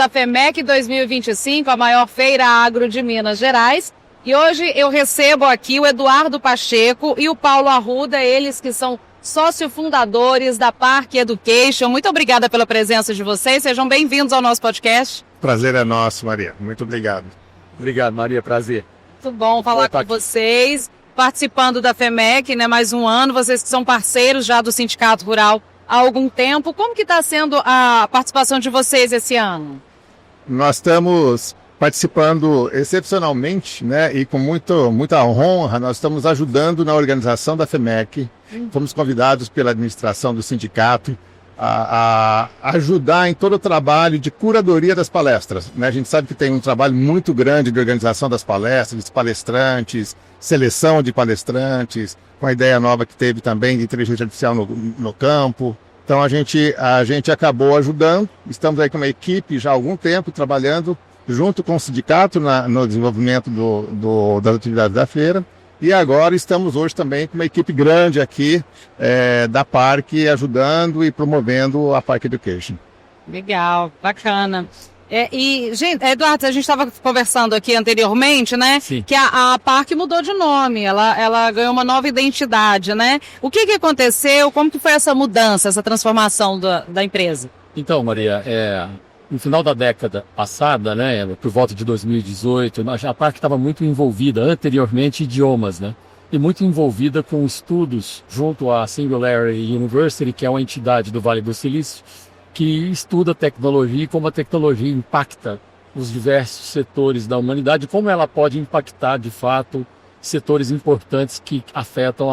da FEMEC 2025, a maior feira agro de Minas Gerais. E hoje eu recebo aqui o Eduardo Pacheco e o Paulo Arruda, eles que são sócio-fundadores da Park Education. Muito obrigada pela presença de vocês, sejam bem-vindos ao nosso podcast. Prazer é nosso, Maria. Muito obrigado. Obrigado, Maria. Prazer. Muito bom falar com vocês, participando da FEMEC, né? Mais um ano, vocês que são parceiros já do Sindicato Rural há algum tempo. Como que está sendo a participação de vocês esse ano? Nós estamos participando excepcionalmente, né? E com muita honra, nós estamos ajudando na organização da FEMEC. Fomos convidados pela administração do sindicato a ajudar em todo o trabalho de curadoria das palestras, né? A gente sabe que tem um trabalho muito grande de organização das palestras, de palestrantes, seleção de palestrantes, com a ideia nova que teve também de inteligência artificial no campo. Então a gente acabou ajudando, estamos aí com uma equipe já há algum tempo trabalhando junto com o sindicato no desenvolvimento das atividades da feira. E agora estamos hoje também com uma equipe grande aqui da Park, ajudando e promovendo a Park Education. Legal, bacana. Gente, Eduardo, a gente estava conversando aqui anteriormente, né? Sim. Que a Park mudou de nome, ela ganhou uma nova identidade, né? O que aconteceu? Como que foi essa mudança, essa transformação da empresa? Então, Maria, no final da década passada, né, por volta de 2018, a Park estava muito envolvida anteriormente em idiomas, né? E muito envolvida com estudos junto à Singularity University, que é uma entidade do Vale do Silício, que estuda tecnologia e como a tecnologia impacta os diversos setores da humanidade, como ela pode impactar, de fato, setores importantes que afetam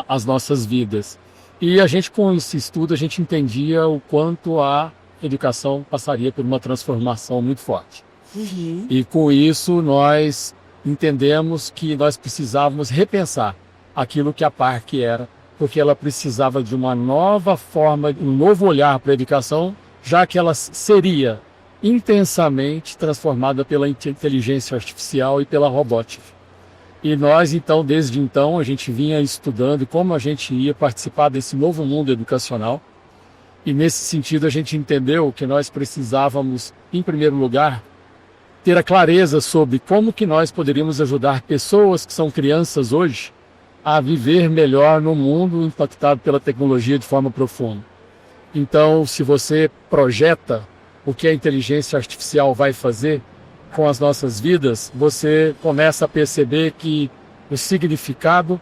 as nossas vidas. E a gente, com esse estudo, a gente entendia o quanto a educação passaria por uma transformação muito forte. Uhum. E com isso nós entendemos que nós precisávamos repensar aquilo que a Park era, porque ela precisava de uma nova forma, um novo olhar para a educação, já que ela seria intensamente transformada pela inteligência artificial e pela robótica. E nós, então, desde então, a gente vinha estudando como a gente ia participar desse novo mundo educacional. E nesse sentido a gente entendeu que nós precisávamos, em primeiro lugar, ter a clareza sobre como que nós poderíamos ajudar pessoas que são crianças hoje a viver melhor no mundo impactado pela tecnologia de forma profunda. Então, se você projeta o que a inteligência artificial vai fazer com as nossas vidas, você começa a perceber que o significado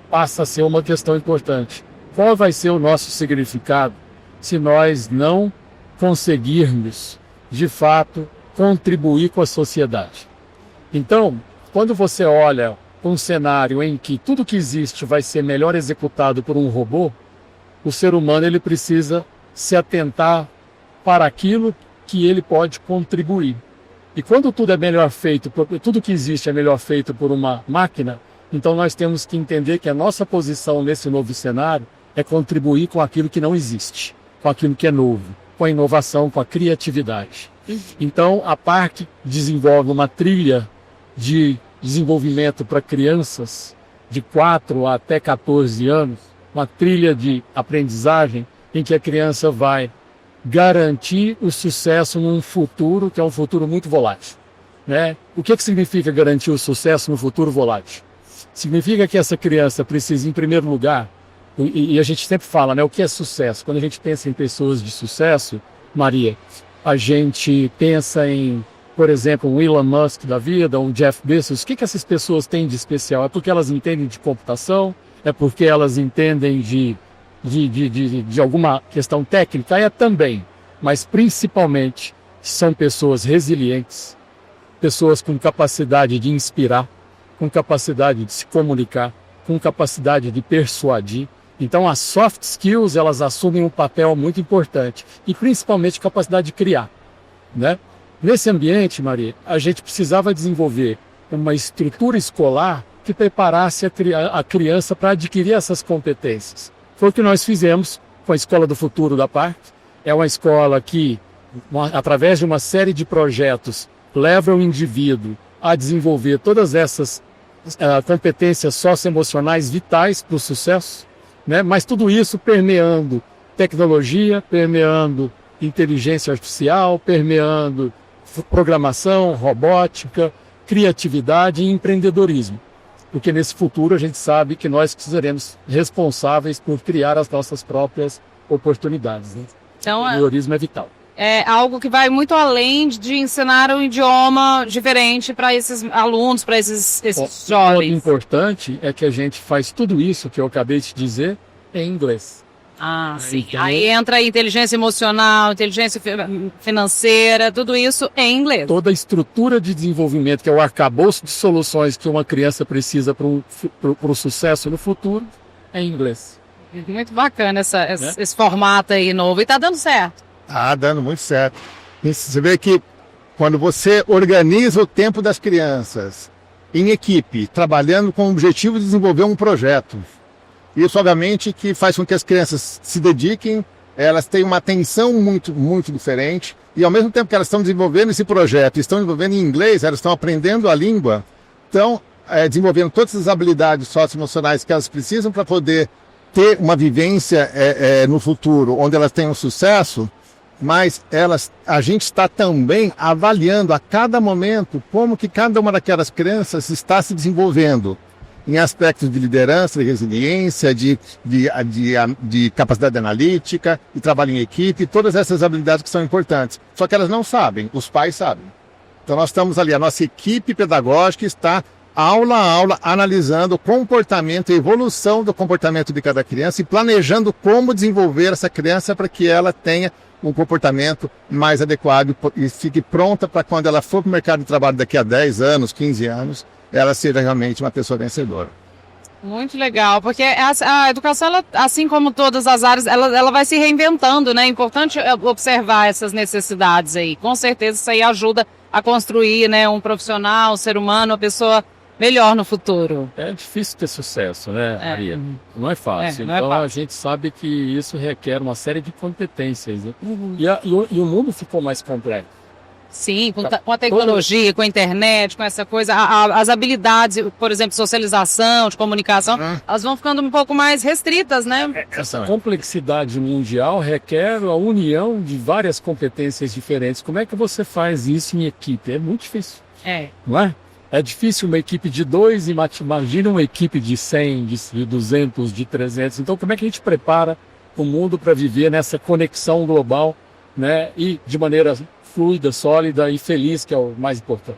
passa a ser uma questão importante. Qual vai ser o nosso significado se nós não conseguirmos, de fato, contribuir com a sociedade? Então, quando você olha um cenário em que tudo que existe vai ser melhor executado por um robô, o ser humano ele precisa se atentar para aquilo que ele pode contribuir. E quando tudo é melhor feito, tudo que existe é melhor feito por uma máquina, então nós temos que entender que a nossa posição nesse novo cenário é contribuir com aquilo que não existe, com aquilo que é novo, com a inovação, com a criatividade. Então, a Park desenvolve uma trilha de desenvolvimento para crianças de 4 até 14 anos, uma trilha de aprendizagem em que a criança vai garantir o sucesso num futuro que é um futuro muito volátil, né? O que significa garantir o sucesso no futuro volátil? Significa que essa criança precisa, em primeiro lugar, e a gente sempre fala, né, o que é sucesso? Quando a gente pensa em pessoas de sucesso, Maria, a gente pensa em, por exemplo, um Elon Musk da vida, um Jeff Bezos. O que essas pessoas têm de especial? É porque elas entendem de computação? É porque elas entendem de alguma questão técnica? É também, mas principalmente são pessoas resilientes, pessoas com capacidade de inspirar, com capacidade de se comunicar, com capacidade de persuadir. Então as soft skills, elas assumem um papel muito importante e principalmente capacidade de criar, né? Nesse ambiente, Maria, a gente precisava desenvolver uma estrutura escolar que preparasse a criança para adquirir essas competências. Foi o que nós fizemos com a Escola do Futuro da Park. É uma escola que, através de uma série de projetos, leva o indivíduo a desenvolver todas essas competências socioemocionais vitais para o sucesso, né? Mas tudo isso permeando tecnologia, permeando inteligência artificial, permeando programação, robótica, criatividade e empreendedorismo. Porque nesse futuro a gente sabe que nós seremos responsáveis por criar as nossas próprias oportunidades. Né? Então, o empreendedorismo é vital. É algo que vai muito além de ensinar um idioma diferente para esses alunos, para esses jovens. O importante é que a gente faz tudo isso que eu acabei de dizer em inglês. Ah, sim. Então, aí entra a inteligência emocional, inteligência financeira, tudo isso em inglês. Toda a estrutura de desenvolvimento, que é o arcabouço de soluções que uma criança precisa para o sucesso no futuro, é em inglês. Muito bacana esse formato aí novo. E está dando certo. Tá dando muito certo. E você vê que quando você organiza o tempo das crianças em equipe, trabalhando com o objetivo de desenvolver um projeto, isso obviamente que faz com que as crianças se dediquem, elas têm uma atenção muito, muito diferente, e ao mesmo tempo que elas estão desenvolvendo esse projeto, estão desenvolvendo em inglês, elas estão aprendendo a língua, estão desenvolvendo todas as habilidades socioemocionais que elas precisam para poder ter uma vivência no futuro, onde elas tenham sucesso. Mas a gente está também avaliando a cada momento como que cada uma daquelas crianças está se desenvolvendo em aspectos de liderança, de resiliência, de capacidade analítica, de trabalho em equipe, todas essas habilidades que são importantes. Só que elas não sabem, os pais sabem. Então nós estamos ali, a nossa equipe pedagógica está aula a aula analisando o comportamento, a evolução do comportamento de cada criança e planejando como desenvolver essa criança para que ela tenha um comportamento mais adequado e fique pronta para quando ela for para o mercado de trabalho daqui a 10 anos, 15 anos, ela seja realmente uma pessoa vencedora. Muito legal, porque a educação, ela, assim como todas as áreas, ela vai se reinventando, né? É importante observar essas necessidades aí. Com certeza isso aí ajuda a construir, né, um profissional, um ser humano, uma pessoa melhor no futuro. É difícil ter sucesso, né, Maria? Não é fácil. Não é então fácil. A gente sabe que isso requer uma série de competências. Né? E o mundo ficou mais complexo. Sim, com a tecnologia, com a internet, com essa coisa, as habilidades, por exemplo, de socialização, de comunicação, elas vão ficando um pouco mais restritas, né? Essa complexidade mundial requer a união de várias competências diferentes. Como é que você faz isso em equipe? É muito difícil. Não é? É difícil uma equipe de 2, imagina uma equipe de 100, de 200, de 300. Então, como é que a gente prepara o mundo para viver nessa conexão global, né? E de maneira fluida, sólida e feliz, que é o mais importante.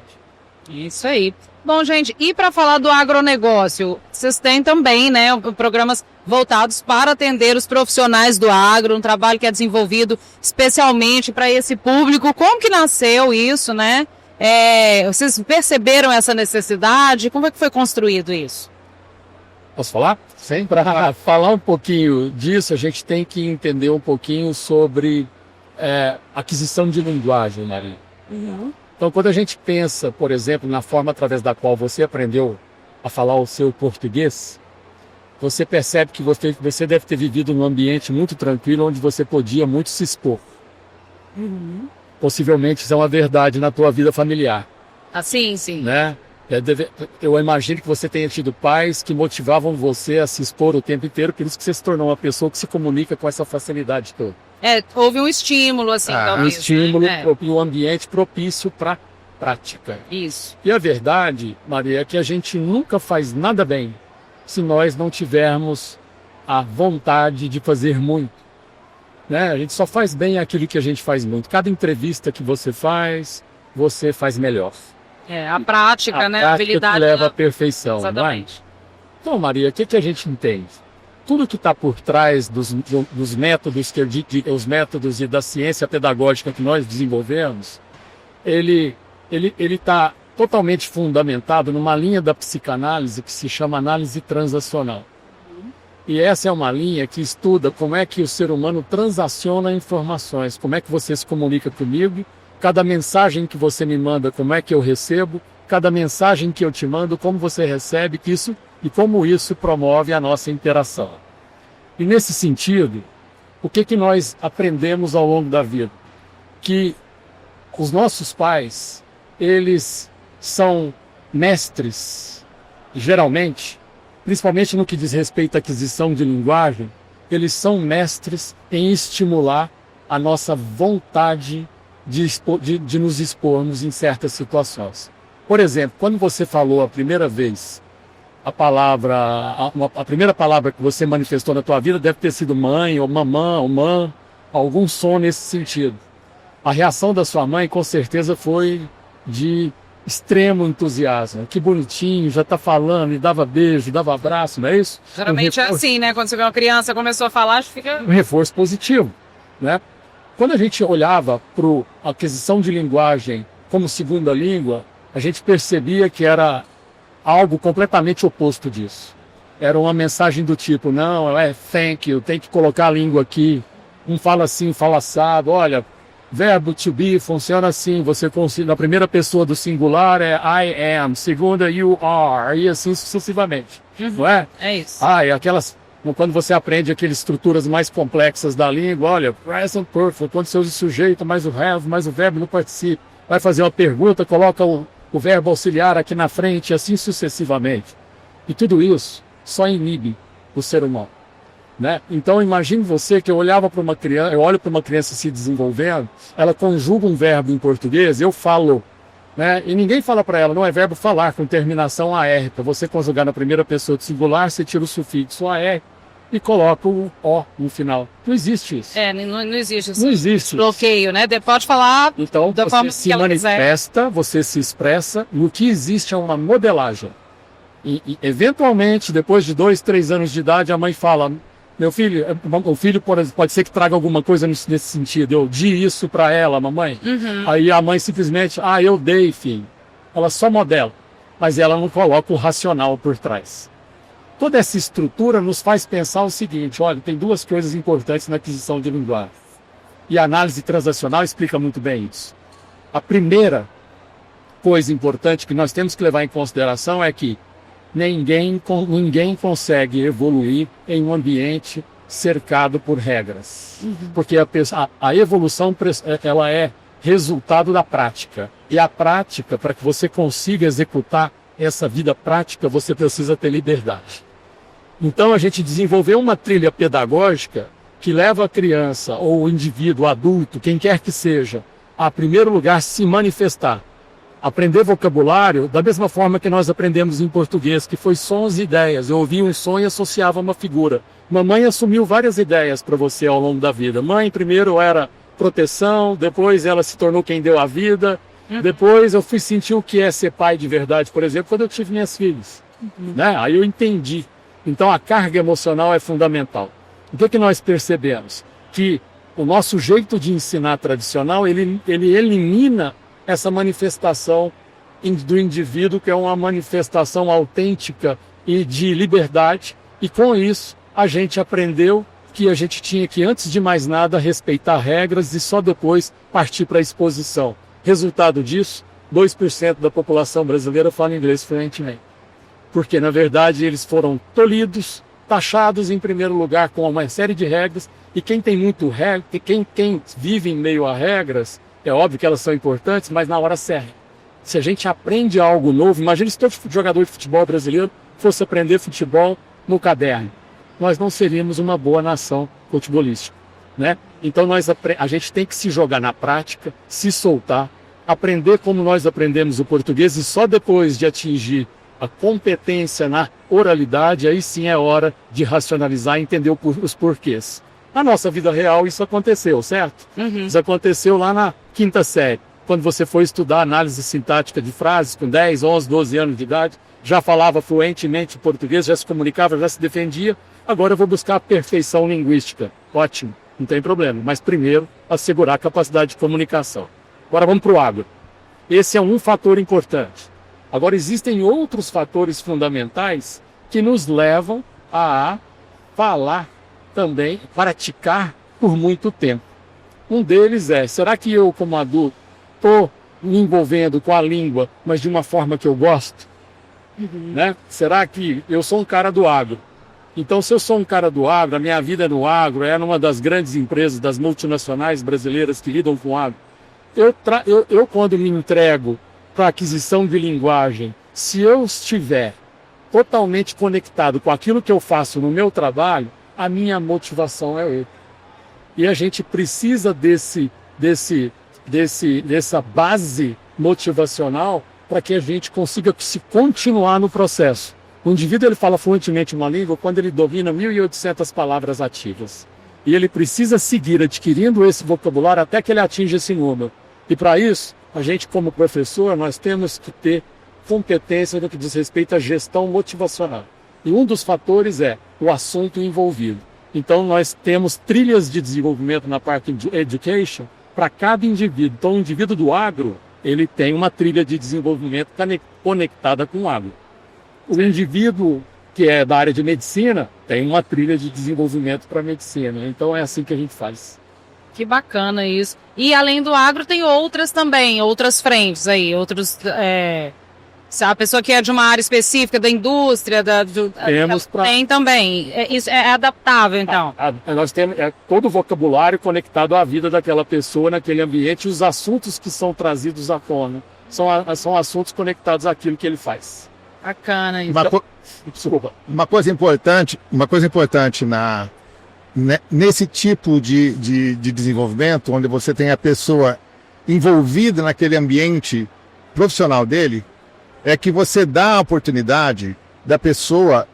Isso aí. Bom, gente, e para falar do agronegócio, vocês têm também, né, programas voltados para atender os profissionais do agro, um trabalho que é desenvolvido especialmente para esse público. Como que nasceu isso, né? Vocês perceberam essa necessidade? Como é que foi construído isso? Posso falar? Sim. Para falar um pouquinho disso, a gente tem que entender um pouquinho sobre aquisição de linguagem, Maria. Então, quando a gente pensa, por exemplo, na forma através da qual você aprendeu a falar o seu português, você percebe que você deve ter vivido num ambiente muito tranquilo, onde você podia muito se expor. Possivelmente isso é uma verdade na tua vida familiar. Sim, sim. Né? Eu imagino que você tenha tido pais que motivavam você a se expor o tempo inteiro, por isso que você se tornou uma pessoa que se comunica com essa facilidade toda. Houve um estímulo, assim, talvez. Um estímulo né? e um ambiente propício para prática. Isso. E a verdade, Maria, é que a gente nunca faz nada bem se nós não tivermos a vontade de fazer muito. Né? A gente só faz bem aquilo que a gente faz muito. Cada entrevista que você faz melhor. A prática, né? A habilidade que leva à perfeição. Exatamente. Não é? Então, Maria, o que a gente entende? Tudo que está por trás dos métodos, os métodos e da ciência pedagógica que nós desenvolvemos, ele está totalmente fundamentado numa linha da psicanálise que se chama análise transacional. E essa é uma linha que estuda como é que o ser humano transaciona informações, como é que você se comunica comigo, cada mensagem que você me manda, como é que eu recebo, cada mensagem que eu te mando, como você recebe isso e como isso promove a nossa interação. E nesse sentido, o que nós aprendemos ao longo da vida? Que os nossos pais, eles são mestres, geralmente, principalmente no que diz respeito à aquisição de linguagem, eles são mestres em estimular a nossa vontade de nos expormos em certas situações. Por exemplo, quando você falou a primeira vez a primeira palavra que você manifestou na tua vida deve ter sido mãe, ou mamã, ou mãe, algum som nesse sentido. A reação da sua mãe, com certeza, foi de extremo entusiasmo. Que bonitinho, já está falando, e dava beijo, dava abraço, não é isso? Geralmente é assim, né? Quando você vê uma criança começou a falar, fica... Um reforço positivo, né? Quando a gente olhava para a aquisição de linguagem como segunda língua, a gente percebia que era algo completamente oposto disso. Era uma mensagem do tipo, não, thank you, tem que colocar a língua aqui. Um fala assim, fala assado, olha, verbo to be funciona assim, você na primeira pessoa do singular é I am, segunda you are, e assim sucessivamente, não é? É isso. E aquelas, quando você aprende aquelas estruturas mais complexas da língua, olha, present perfect, quando você usa o sujeito, mais o have, mais o verbo no participo, vai fazer uma pergunta, coloca o verbo auxiliar aqui na frente, e assim sucessivamente. E tudo isso só inibe o ser humano, né? Então imagine você que eu olho para uma criança se desenvolvendo, ela conjuga um verbo em português, eu falo, né? E ninguém fala para ela, não é verbo falar com terminação AR. Para você conjugar na primeira pessoa do singular, você tira o sufixo AR e coloca o O no final. Não existe isso. Não existe isso. Não existe bloqueio, né? Pode falar então, da forma você se que ela manifesta, quiser. você se expressa, no que existe é uma modelagem. E eventualmente, depois de 2, 3 anos de idade, a mãe fala, meu filho, o filho pode ser que traga alguma coisa nesse sentido, eu di isso para ela, mamãe. Aí a mãe simplesmente, eu dei, filho. Ela só modela, mas ela não coloca o racional por trás. Toda essa estrutura nos faz pensar o seguinte, olha, tem 2 coisas importantes na aquisição de linguagem. E a análise transacional explica muito bem isso. A primeira coisa importante que nós temos que levar em consideração é que ninguém consegue evoluir em um ambiente cercado por regras. Porque a evolução ela é resultado da prática. E a prática, para que você consiga executar essa vida prática, você precisa ter liberdade. Então a gente desenvolveu uma trilha pedagógica que leva a criança ou o indivíduo, o adulto, quem quer que seja, a, em primeiro lugar, se manifestar. Aprender vocabulário da mesma forma que nós aprendemos em português, que foi sons e ideias. Eu ouvia um som e associava uma figura. Mamãe assumiu várias ideias para você ao longo da vida. Mãe primeiro era proteção, depois ela se tornou quem deu a vida, depois eu fui sentir o que é ser pai de verdade, por exemplo, quando eu tive minhas filhas. Né? Aí eu entendi. Então a carga emocional é fundamental. O que nós percebemos? Que o nosso jeito de ensinar tradicional, ele elimina essa manifestação do indivíduo, que é uma manifestação autêntica e de liberdade, e com isso a gente aprendeu que a gente tinha que, antes de mais nada, respeitar regras e só depois partir para a exposição. Resultado disso, 2% da população brasileira fala inglês fluentemente. Porque, na verdade, eles foram tolhidos, taxados em primeiro lugar com uma série de regras, e quem tem muito regra, quem vive em meio a regras, é óbvio que elas são importantes, mas na hora certa. Se a gente aprende algo novo, imagine se todo jogador de futebol brasileiro fosse aprender futebol no caderno. Nós não seríamos uma boa nação futebolística, né? Então a gente tem que se jogar na prática, se soltar, aprender como nós aprendemos o português, e só depois de atingir a competência na oralidade, aí sim é hora de racionalizar e entender os porquês. Na nossa vida real isso aconteceu, certo? Isso aconteceu lá na 5ª série, quando você foi estudar análise sintática de frases com 10, 11, 12 anos de idade, já falava fluentemente português, já se comunicava, já se defendia. Agora eu vou buscar a perfeição linguística. Ótimo, não tem problema, mas primeiro assegurar a capacidade de comunicação. Agora vamos para o agro. Esse é um fator importante. Agora existem outros fatores fundamentais que nos levam a falar também, praticar por muito tempo. Um deles é, será que eu como adulto estou me envolvendo com a língua, mas de uma forma que eu gosto? Né? Será que eu sou um cara do agro? Então, se eu sou um cara do agro, a minha vida é no agro, é numa das grandes empresas, das multinacionais brasileiras que lidam com agro. Eu quando me entrego para a aquisição de linguagem, se eu estiver totalmente conectado com aquilo que eu faço no meu trabalho, a minha motivação é outra. E a gente precisa desse dessa base motivacional para que a gente consiga se continuar no processo. O indivíduo ele fala fluentemente uma língua quando ele domina 1.800 palavras ativas. E ele precisa seguir adquirindo esse vocabulário até que ele atinja esse número. E para isso, a gente como professor, nós temos que ter competência no que diz respeito à gestão motivacional. E um dos fatores é o assunto envolvido. Então nós temos trilhas de desenvolvimento na parte de education para cada indivíduo. Então o indivíduo do agro, ele tem uma trilha de desenvolvimento conectada com o agro. O indivíduo que é da área de medicina tem uma trilha de desenvolvimento para a medicina. Então é assim que a gente faz. Que bacana isso. E além do agro tem outras também, outras frentes aí, outros... Se a pessoa que é de uma área específica, da indústria, tem também. Isso é adaptável, então? Nós temos todo o vocabulário conectado à vida daquela pessoa naquele ambiente e os assuntos que são trazidos à tona são assuntos conectados àquilo que ele faz. Bacana isso. Desculpa. Uma coisa importante nesse tipo de desenvolvimento, onde você tem a pessoa envolvida naquele ambiente profissional dele, é que você dá a oportunidade da pessoa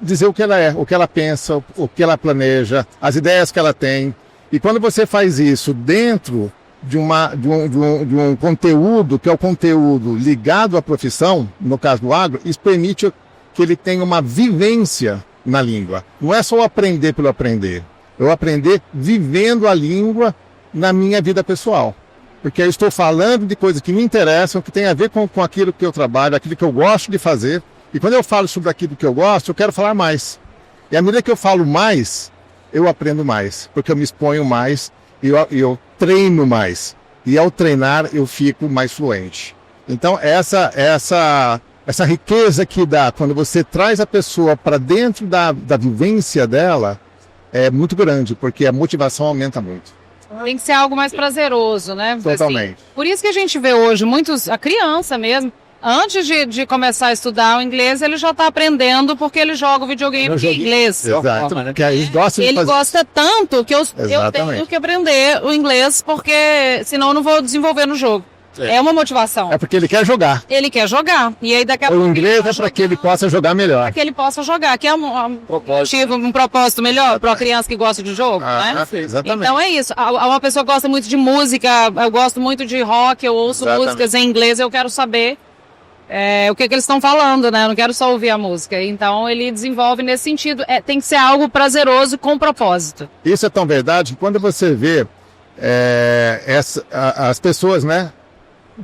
dizer o que ela é, o que ela pensa, o que ela planeja, as ideias que ela tem. E quando você faz isso dentro de um conteúdo, que é o conteúdo ligado à profissão, no caso do agro, isso permite que ele tenha uma vivência na língua. Não é só aprender pelo aprender. Eu aprender vivendo a língua na minha vida pessoal. Porque eu estou falando de coisas que me interessam, que tem a ver com aquilo que eu trabalho, aquilo que eu gosto de fazer. E quando eu falo sobre aquilo que eu gosto, eu quero falar mais. E à medida que eu falo mais, eu aprendo mais. Porque eu me exponho mais e eu treino mais. E ao treinar, eu fico mais fluente. Então, essa riqueza que dá quando você traz a pessoa para dentro da vivência dela é muito grande, porque a motivação aumenta muito. Tem que ser algo mais prazeroso, né? Totalmente. Assim, por isso que a gente vê hoje a criança mesmo, antes de começar a estudar o inglês, ele já está aprendendo porque ele joga o videogame em inglês. Exato. Porque aí ele gosta tanto que eu tenho que aprender o inglês, porque senão eu não vou desenvolver no jogo. É uma motivação. É porque ele quer jogar. Ele quer jogar. E aí daqui a pouco. O inglês é para que ele possa jogar melhor. Para que ele possa jogar, que é um propósito melhor para uma criança que gosta de jogo, né? Exatamente. Então é isso. Uma pessoa que gosta muito de música, eu gosto muito de rock, eu ouço músicas em inglês, eu quero saber o que eles estão falando, né? Eu não quero só ouvir a música. Então ele desenvolve nesse sentido. Tem que ser algo prazeroso com propósito. Isso é tão verdade que quando você vê as pessoas, né?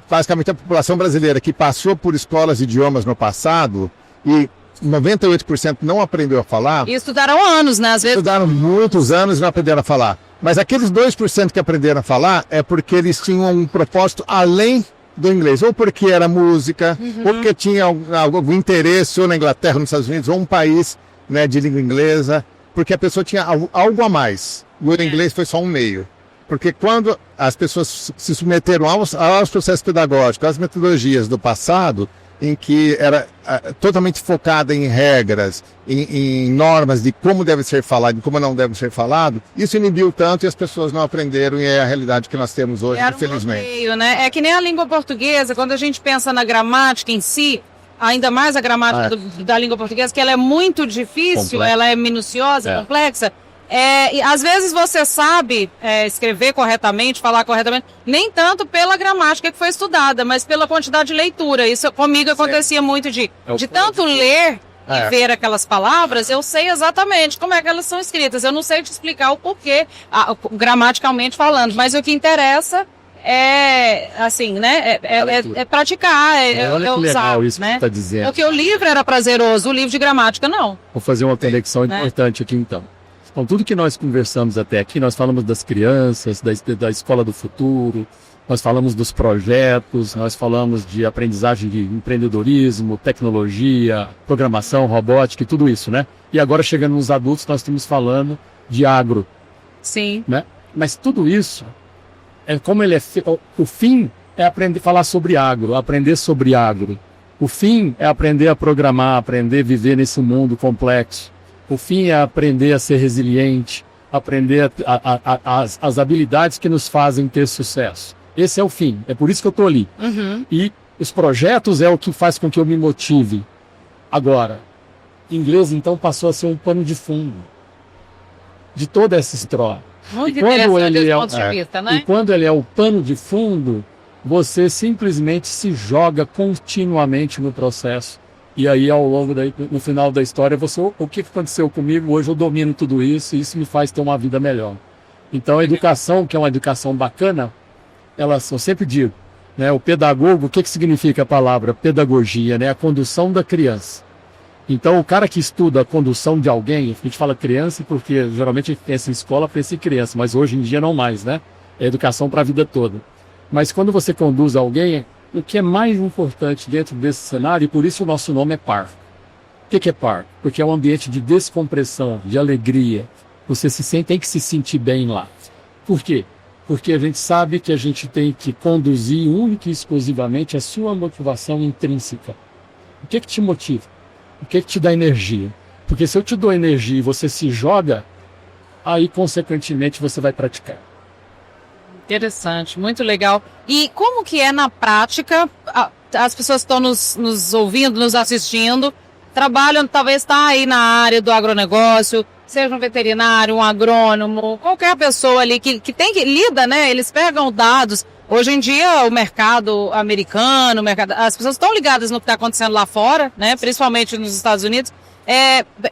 Basicamente a população brasileira que passou por escolas de idiomas no passado e 98% não aprendeu a falar. E estudaram anos, né? Às vezes... Estudaram muitos anos e não aprenderam a falar. Mas aqueles 2% que aprenderam a falar é porque eles tinham um propósito além do inglês. Ou porque era música, ou porque tinha algum interesse, ou na Inglaterra, nos Estados Unidos, ou um país, né, de língua inglesa. Porque a pessoa tinha algo a mais. O inglês foi só um meio. Porque quando as pessoas se submeteram aos processos pedagógicos, às metodologias do passado, em que era totalmente focada em regras, em normas de como deve ser falado e como não deve ser falado, isso inibiu tanto e as pessoas não aprenderam, e é a realidade que nós temos hoje, infelizmente. Bloqueio, né? É que nem a língua portuguesa, quando a gente pensa na gramática em si, ainda mais a gramática da língua portuguesa, que ela é muito difícil, ela é minuciosa, complexa. E às vezes você sabe escrever corretamente, falar corretamente, nem tanto pela gramática que foi estudada, mas pela quantidade de leitura. Isso comigo acontecia muito de tanto ler e ver aquelas palavras, eu sei exatamente como é que elas são escritas. Eu não sei te explicar o porquê, gramaticalmente falando, mas o que interessa assim, né? É praticar, olha que usar, legal isso, né? que você está dizendo. Porque o livro era prazeroso, o livro de gramática não. Vou fazer uma conexão importante aqui então. Bom, tudo que nós conversamos até aqui, nós falamos das crianças, da escola do futuro, nós falamos dos projetos, nós falamos de aprendizagem de empreendedorismo, tecnologia, programação, robótica e tudo isso, né? E agora, chegando nos adultos, nós estamos falando de agro. Sim. Né? Mas tudo isso, o fim é aprender a falar sobre agro, aprender sobre agro. O fim é aprender a programar, aprender a viver nesse mundo complexo. O fim é aprender a ser resiliente, aprender as habilidades que nos fazem ter sucesso. Esse é o fim, é por isso que eu estou ali. Uhum. E os projetos é o que faz com que eu me motive. Agora, inglês então passou a ser um pano de fundo de toda essa história. Muito E quando interessante ele esse é, ponto de vista, e né? quando ele é o pano de fundo, você simplesmente se joga continuamente no processo. E aí, ao longo no final da história, o que aconteceu comigo? Hoje eu domino tudo isso e isso me faz ter uma vida melhor. Então, a educação, que é uma educação bacana, eu sempre digo, né, o pedagogo, o que significa a palavra pedagogia? Né, a condução da criança. Então, o cara que estuda a condução de alguém, a gente fala criança porque geralmente a gente pensa em escola, pensa em criança, mas hoje em dia não mais, né? É educação para a vida toda. Mas quando você conduz alguém, o que é mais importante dentro desse cenário, e por isso o nosso nome é PAR. O que é PAR? Porque é um ambiente de descompressão, de alegria. Você tem que se sentir bem lá. Por quê? Porque a gente sabe que a gente tem que conduzir única e exclusivamente a sua motivação intrínseca. O que te motiva? O que te dá energia? Porque se eu te dou energia e você se joga, aí consequentemente você vai praticar. Interessante, muito legal. E como que é na prática? As pessoas que estão nos ouvindo, nos assistindo, trabalham, talvez está aí na área do agronegócio, seja um veterinário, um agrônomo, qualquer pessoa ali que lida, né? Eles pegam dados. Hoje em dia, o mercado americano, as pessoas estão ligadas no que está acontecendo lá fora, né? Principalmente nos Estados Unidos.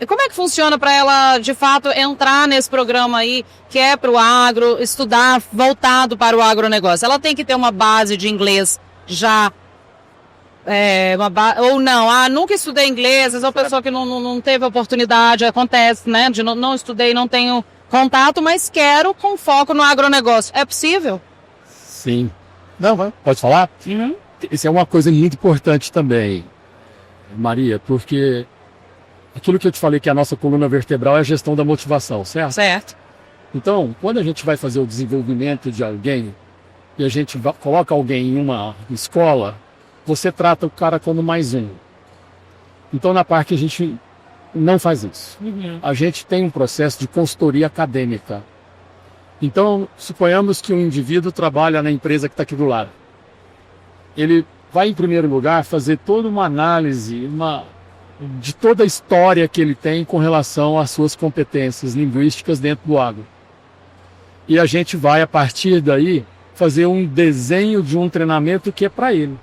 Como é que funciona para ela, de fato, entrar nesse programa aí, que é para o agro, estudar voltado para o agronegócio? Ela tem que ter uma base de inglês já, ou não? Nunca estudei inglês, essa pessoa que não teve oportunidade, acontece, né? De não estudei, não tenho contato, mas quero com foco no agronegócio. É possível? Sim. Não, pode falar? Uhum. Isso é uma coisa muito importante também, Maria, porque aquilo que eu te falei que a nossa coluna vertebral é a gestão da motivação, certo? Certo. Então, quando a gente vai fazer o desenvolvimento de alguém, e a gente coloca alguém em uma escola, você trata o cara como mais um. Então, na parte a gente não faz isso. Uhum. A gente tem um processo de consultoria acadêmica. Então, suponhamos que um indivíduo trabalha na empresa que está aqui do lado. Ele vai, em primeiro lugar, fazer toda uma análise de toda a história que ele tem com relação às suas competências linguísticas dentro do agro. E a gente vai, a partir daí, fazer um desenho de um treinamento que é para ele,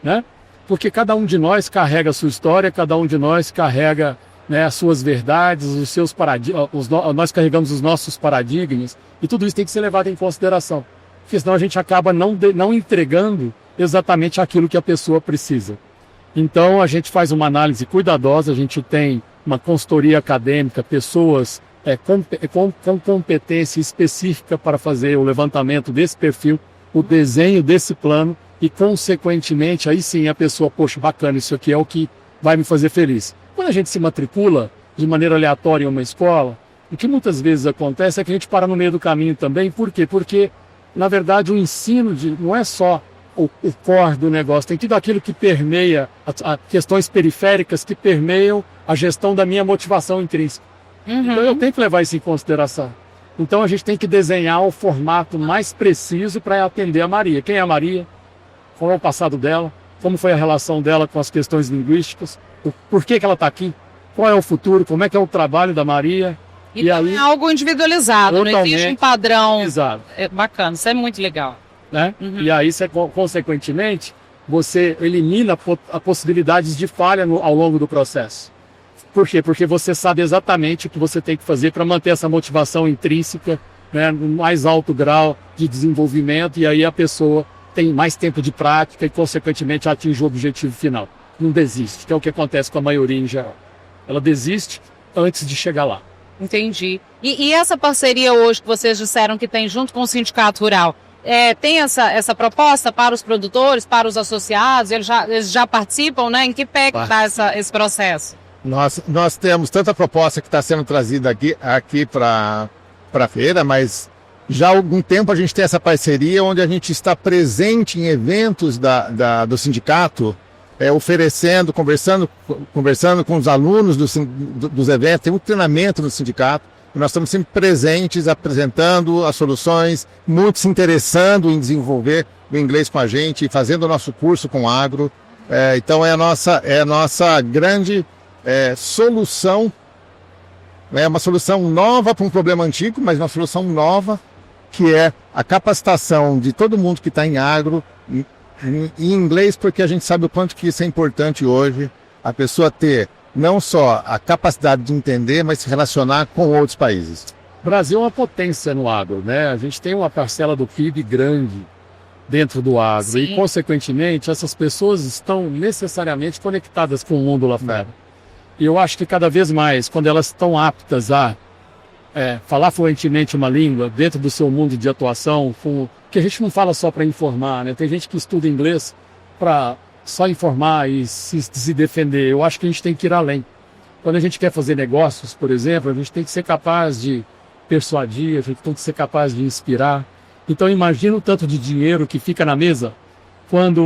né? Porque cada um de nós carrega a sua história, cada um de nós carrega, né, as suas verdades, os seus paradigmas, nós carregamos os nossos paradigmas, e tudo isso tem que ser levado em consideração, porque senão a gente acaba não entregando exatamente aquilo que a pessoa precisa. Então a gente faz uma análise cuidadosa, a gente tem uma consultoria acadêmica, pessoas com competência específica para fazer o levantamento desse perfil, o desenho desse plano, e consequentemente aí sim a pessoa, poxa, bacana, isso aqui é o que vai me fazer feliz. Quando a gente se matricula de maneira aleatória em uma escola, o que muitas vezes acontece é que a gente para no meio do caminho também. Por quê? Porque, na verdade, o ensino não é só o core do negócio, tem tudo aquilo que permeia, questões periféricas que permeiam a gestão da minha motivação intrínseca. Uhum. Então eu tenho que levar isso em consideração. Então a gente tem que desenhar o formato mais preciso para atender a Maria. Quem é a Maria? Qual é o passado dela? Como foi a relação dela com as questões linguísticas? Por que ela está aqui? Qual é o futuro? Como é que é o trabalho da Maria? Então aí, é algo individualizado, não existe um padrão. Exato. Bacana, isso é muito legal. Né? Uhum. E aí, consequentemente, você elimina a possibilidades de falha ao longo do processo. Por quê? Porque você sabe exatamente o que você tem que fazer para manter essa motivação intrínseca, né, no mais alto grau de desenvolvimento, e aí a pessoa tem mais tempo de prática e, consequentemente, atinge o objetivo final. Não desiste, que é o que acontece com a maioria em geral. Ela desiste antes de chegar lá. Entendi. E essa parceria hoje que vocês disseram que tem junto com o Sindicato Rural, tem essa proposta para os produtores, para os associados? Eles já participam, né? Em que pé está esse processo? Nós temos tanta proposta que está sendo trazida aqui para a feira, mas já há algum tempo a gente tem essa parceria onde a gente está presente em eventos do sindicato, conversando com os alunos dos eventos. Tem muito treinamento no sindicato, Nós estamos sempre presentes, apresentando as soluções, muitos se interessando em desenvolver o inglês com a gente, fazendo o nosso curso com agro. Então é a nossa grande solução, é uma solução nova para um problema antigo, mas uma solução nova, que é a capacitação de todo mundo que está em agro, em inglês, porque a gente sabe o quanto que isso é importante hoje, a pessoa ter não só a capacidade de entender, mas se relacionar com outros países. O Brasil é uma potência no agro, né? A gente tem uma parcela do PIB grande dentro do agro. Sim. E, consequentemente, essas pessoas estão necessariamente conectadas com o mundo lá fora. E eu acho que cada vez mais, quando elas estão aptas a falar fluentemente uma língua dentro do seu mundo de atuação, que a gente não fala só para informar, né? Tem gente que estuda inglês para só informar e se defender. Eu acho que a gente tem que ir além. Quando a gente quer fazer negócios, por exemplo, a gente tem que ser capaz de persuadir, a gente tem que ser capaz de inspirar. Então imagina o tanto de dinheiro que fica na mesa quando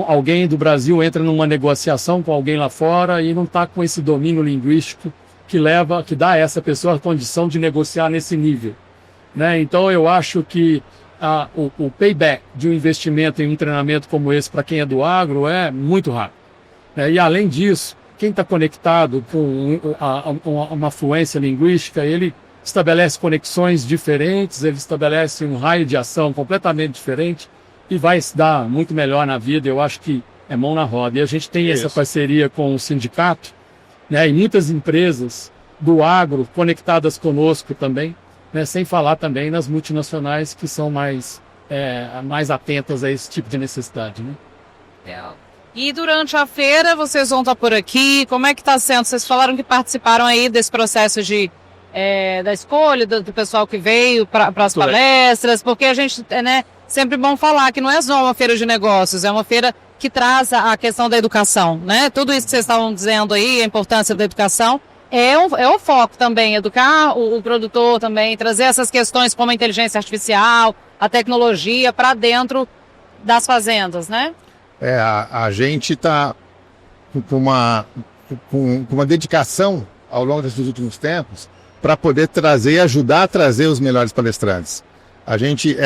alguém do Brasil entra numa negociação com alguém lá fora e não está com esse domínio linguístico que dá a essa pessoa a condição de negociar nesse nível, né? Então eu acho que o payback de um investimento em um treinamento como esse para quem é do agro é muito rápido, né? E além disso, quem está conectado com uma fluência linguística, ele estabelece conexões diferentes, ele estabelece um raio de ação completamente diferente e vai se dar muito melhor na vida. Eu acho que é mão na roda. E a gente tem essa parceria com o sindicato, né, e muitas empresas do agro conectadas conosco também, né, sem falar também nas multinacionais que são mais atentas a esse tipo de necessidade, né? E durante a feira vocês vão estar por aqui, como é que está sendo? Vocês falaram que participaram aí desse processo da escolha do pessoal que veio para as palestras, porque a gente, né, sempre bom falar que não é só uma feira de negócios, é uma feira que traz a questão da educação, né? Tudo isso que vocês estavam dizendo aí, a importância da educação, é o foco também, educar o produtor também, trazer essas questões como a inteligência artificial, a tecnologia para dentro das fazendas, né? A gente está com uma dedicação ao longo desses últimos tempos para poder trazer e ajudar a trazer os melhores palestrantes. A gente,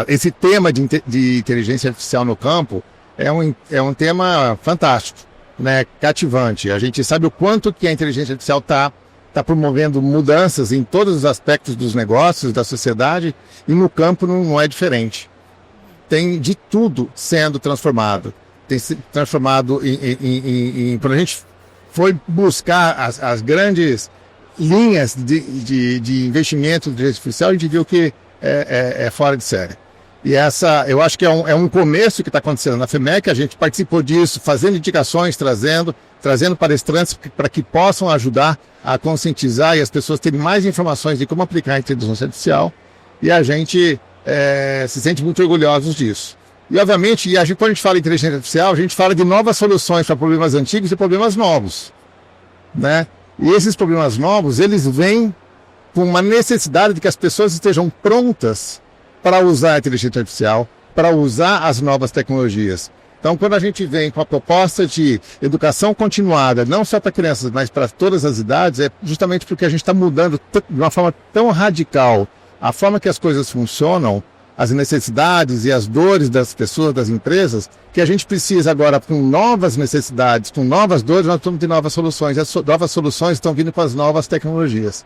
esse tema de inteligência artificial no campo é um tema fantástico, né, cativante. A gente sabe o quanto que a inteligência artificial está promovendo mudanças em todos os aspectos dos negócios, da sociedade, e no campo não é diferente. Tem de tudo sendo transformado. Tem se transformado quando a gente foi buscar as grandes linhas de investimento de inteligência artificial, a gente viu que é fora de série. E eu acho que é um começo que está acontecendo na FEMEC. A gente participou disso, fazendo indicações, trazendo palestrantes para que possam ajudar a conscientizar e as pessoas terem mais informações de como aplicar a inteligência artificial. E a gente se sente muito orgulhosos disso. E, obviamente, quando a gente fala em inteligência artificial, a gente fala de novas soluções para problemas antigos e problemas novos, né? E esses problemas novos, eles vêm com uma necessidade de que as pessoas estejam prontas para usar a inteligência artificial, para usar as novas tecnologias. Então, quando a gente vem com a proposta de educação continuada, não só para crianças, mas para todas as idades, é justamente porque a gente está mudando de uma forma tão radical a forma que as coisas funcionam, as necessidades e as dores das pessoas, das empresas, que a gente precisa agora, com novas necessidades, com novas dores, nós precisamos de novas soluções. As novas soluções estão vindo com as novas tecnologias.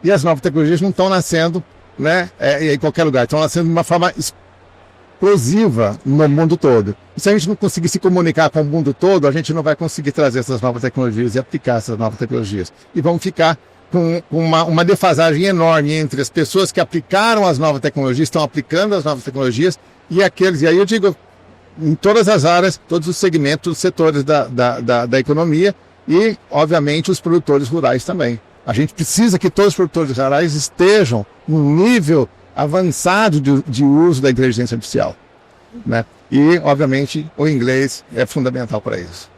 E as novas tecnologias não estão nascendo, né, em qualquer lugar, estão nascendo de uma forma explosiva no mundo todo. E se a gente não conseguir se comunicar com o mundo todo, a gente não vai conseguir trazer essas novas tecnologias e aplicar essas novas tecnologias. E vamos ficar com uma defasagem enorme entre as pessoas que aplicaram as novas tecnologias, estão aplicando as novas tecnologias, e aqueles, e aí eu digo, em todas as áreas, todos os segmentos, todos os setores da economia, e, obviamente, os produtores rurais também. A gente precisa que todos os produtores rurais estejam num nível avançado de uso da inteligência artificial, né? E, obviamente, o inglês é fundamental para isso.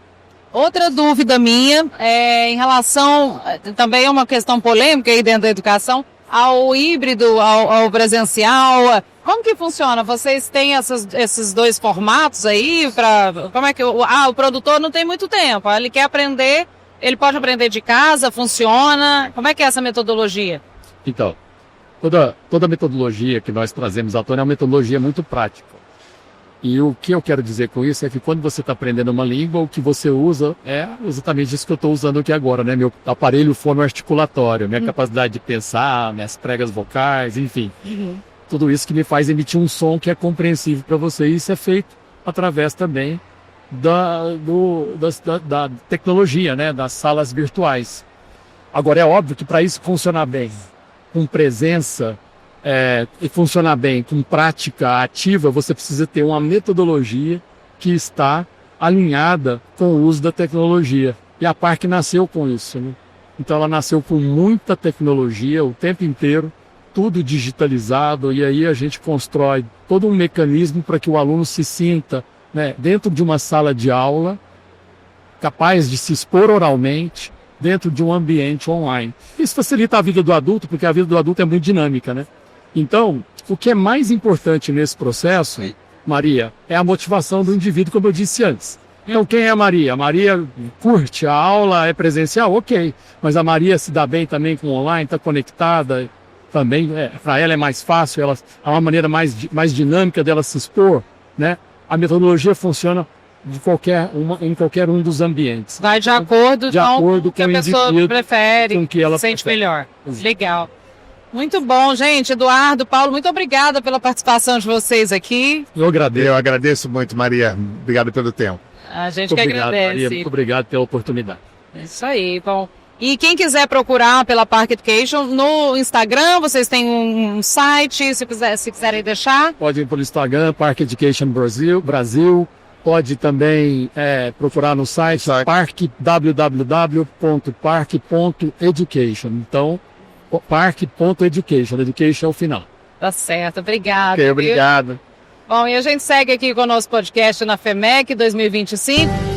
Outra dúvida minha é em relação, também é uma questão polêmica aí dentro da educação, ao híbrido, ao presencial. Como que funciona? Vocês têm esses dois formatos aí? Como é que o produtor não tem muito tempo, ele quer aprender Ele pode aprender de casa? Funciona? Como é que é essa metodologia? Então, toda a metodologia que nós trazemos à tona é uma metodologia muito prática. E o que eu quero dizer com isso é que quando você está aprendendo uma língua, o que você usa é exatamente isso que eu estou usando aqui agora, né? Meu aparelho fonoarticulatório, minha capacidade de pensar, minhas pregas vocais, enfim. Tudo isso que me faz emitir um som que é compreensível para você. E isso é feito através também da tecnologia, né? Das salas virtuais. Agora, é óbvio que para isso funcionar bem, com presença, e funcionar bem com prática ativa, você precisa ter uma metodologia que está alinhada com o uso da tecnologia. E a Parc nasceu com isso, né? Então ela nasceu com muita tecnologia o tempo inteiro, tudo digitalizado, e aí a gente constrói todo um mecanismo para que o aluno se sinta, né, dentro de uma sala de aula, capaz de se expor oralmente, dentro de um ambiente online. Isso facilita a vida do adulto, porque a vida do adulto é muito dinâmica, né? Então, o que é mais importante nesse processo, Maria, é a motivação do indivíduo, como eu disse antes. Então, quem é a Maria? A Maria curte, a aula é presencial? Ok. Mas a Maria se dá bem também com o online, está conectada, também, para ela é mais fácil, é uma maneira mais dinâmica dela se expor, né? A metodologia funciona em qualquer um dos ambientes. Vai de acordo com o que a pessoa prefere, com que ela se sente prefere. melhor. Legal. Muito bom, gente. Eduardo, Paulo, muito obrigada pela participação de vocês aqui. Eu agradeço muito, Maria. Obrigado pelo tempo. A gente Muito que obrigado, agradece. Maria. Muito obrigado pela oportunidade. É isso aí, bom. E quem quiser procurar pela Parc Education no Instagram, vocês têm um site, se quiserem deixar. Pode ir pelo Instagram, Parc Education Brasil. Pode também procurar no site www.parc.education. Então, parc.education, education é o final. Tá certo, obrigada. Ok, obrigado. Bom, e a gente segue aqui com o nosso podcast na FEMEC 2025.